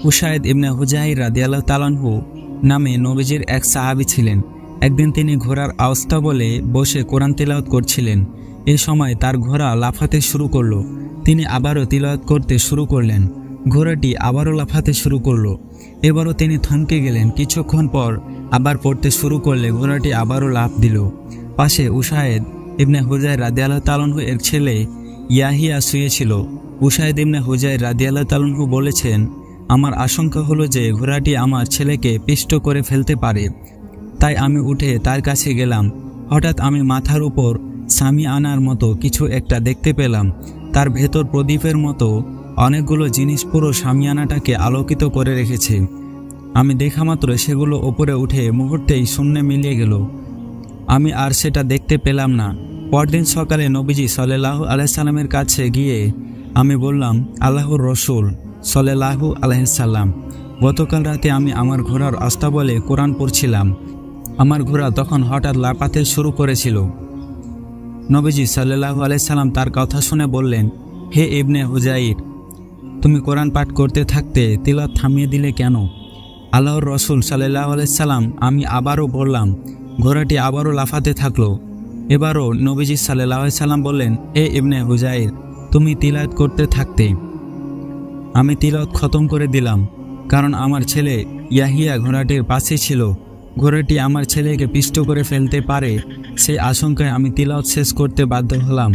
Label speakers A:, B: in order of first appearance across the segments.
A: Usaid ইবনে হুজাইর রাদিয়াল্লাহু তাআলা আনহু নামে নবীজির এক সাহাবী ছিলেন। একদিন তিনি ঘোড়ার আওস্তা বলে বসে কোরআন তিলাওয়াত করছিলেন। এ সময় তার ঘোড়া লাফাতে শুরু করল। তিনি আবারও তিলাওয়াত করতে শুরু করলেন। ঘোড়াটি আবারও লাফাতে শুরু করল। এবারও তিনি থমকে গেলেন। কিছুক্ষণ পর আবার পড়তে শুরু করলে ঘোড়াটি আবারও লাফ দিল। পাশে উসাইদ ইবনে হুজাইর রাদিয়াল্লাহু তাআলা আনহু এর ছেলে ইয়াহিয়া শুয়েছিল। উসাইদ ইবনে হুজাইর রাদিয়াল্লাহু তাআলা আনহু বলেছেন, আমার আশঙ্কা হলো যে ঘোড়াটি আমার ছেলেকে পিষ্ট করে ফেলতে পারে। তাই আমি উঠে তার কাছে গেলাম। হঠাৎ আমি মাথার উপর সামিয়ানার মতো কিছু একটা দেখতে পেলাম। তার ভেতর প্রদীপের মতো অনেকগুলো জিনিস পুরো সামিয়ানাটাকে আলোকিত করে রেখেছে। আমি দেখা মাত্র সেগুলো ওপরে উঠে মুহূর্তেই শূন্যে মিলিয়ে গেল। আমি আর সেটা দেখতে পেলাম না। পরদিন সকালে নবীজি সাল্লাল্লাহু আলাইহি সাল্লামের কাছে গিয়ে আমি বললাম, আল্লাহর রসূল সাল্লাল্লাহু আলাইহি সাল্লাম, গতকাল রাতে আমি আমার ঘোড়ার আস্তাবলে কোরআন পড়ছিলাম। আমার ঘোড়া তখন হঠাৎ লাফাতে শুরু করেছিল। নবীজি সাল্লাল্লাহু আলাইহি সাল্লাম তার কথা শুনে বললেন, হে ইবনে হুজাইর, তুমি কোরআন পাঠ করতে থাকতে তিলাওয়াত থামিয়ে দিলে কেন? আল্লাহর রসূল সাল্লাল্লাহু আলাইহি সাল্লাম, আমি আবারও বললাম। ঘোড়াটি আবারও লাফাতে থাকলো। এবারও নবীজি সাল্লাল্লাহু আলাইহি সাল্লাম বললেন, হে ইবনে হুজাইর, তুমি তিলাওয়াত করতে থাকতে। আমি তিলাওয়াত খতম করে দিলাম, কারণ আমার ছেলে ইয়াহিয়া ঘোড়াটির পাশে ছিল। ঘোড়াটি আমার ছেলেকে পিষ্ট করে ফেলতে পারে, সেই আশঙ্কায় আমি তিলাওয়াত শেষ করতে বাধ্য হলাম।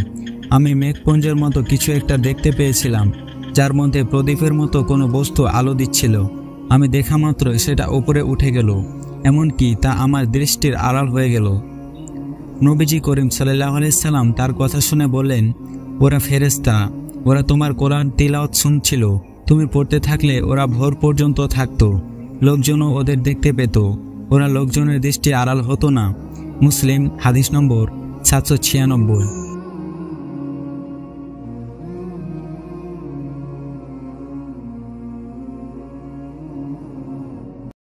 A: আমি মেঘপুঞ্জের মতো কিছু একটা দেখতে পেয়েছিলাম, যার মধ্যে প্রদীপের মতো কোনো বস্তু আলো দিচ্ছিল। আমি দেখা মাত্র সেটা উপরে উঠে গেল, এমনকি তা আমার দৃষ্টির আড়াল হয়ে গেল। নবীজি করিম সাল্লাল্লাহু আলাইহি সাল্লাম তার কথা শুনে বললেন, ওরা ফেরেশতা, ওরা তোমার কোরআন তিলাওয়াত শুনছিল। তুমি পড়তে থাকলে ওরা ভোর পর্যন্ত থাকতো, লোকজনও ওদের দেখতে পেত। ওরা লোকজনের দৃষ্টি আড়াল হতো না। মুসলিম হাদিস নম্বর 796।